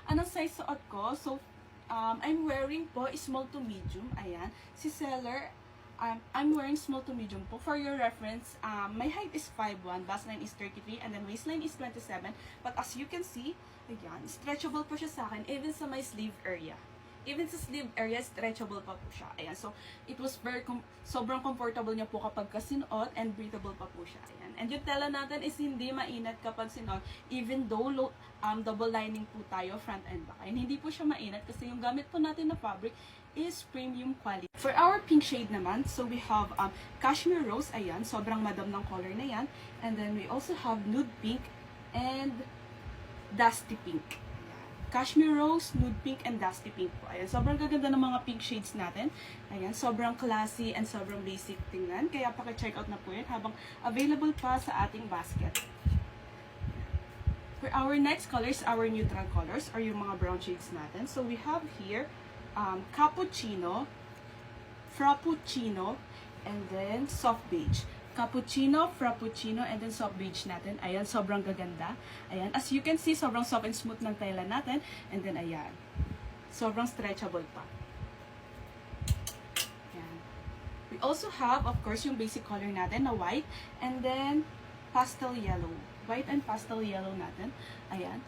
Anong size suot ko? So, I'm wearing po small to medium. Ayan. Si seller, I'm wearing small to medium po. For your reference, my height is 5'1", bust line is 33, and then waistline is 27. But as you can see, ayan, stretchable po siya sa akin, even sa my sleeve area. Even sa sleeve area, stretchable pa po siya. Ayan, so, it was sobrang comfortable niya po kapag kasinuot, and breathable pa po siya. Ayan. And yung tela natin is hindi mainat kapag sinuot, even though double lining po tayo, front and back. Ayan, hindi po siya mainat kasi yung gamit po natin na fabric is premium quality. For our pink shade naman, so we have cashmere rose, ayan, sobrang madam ng color na yan. And then we also have nude pink and dusty pink. Cashmere rose, nude pink, and dusty pink po. Ayan, sobrang gaganda ng mga pink shades natin. Ayan, sobrang classy and sobrang basic tingnan. Kaya paki-check out na po yun habang available pa sa ating basket. For our next colors, our neutral colors, or yung mga brown shades natin. So we have here cappuccino, frappuccino, and then soft beige. Cappuccino, frappuccino, and then soft beige natin. Ayan, sobrang gaganda. Ayan, as you can see, sobrang soft and smooth ng tela natin. And then, ayan, sobrang stretchable pa. Ayan. We also have, of course, yung basic color natin na white, and then pastel yellow. White and pastel yellow natin. Ayan.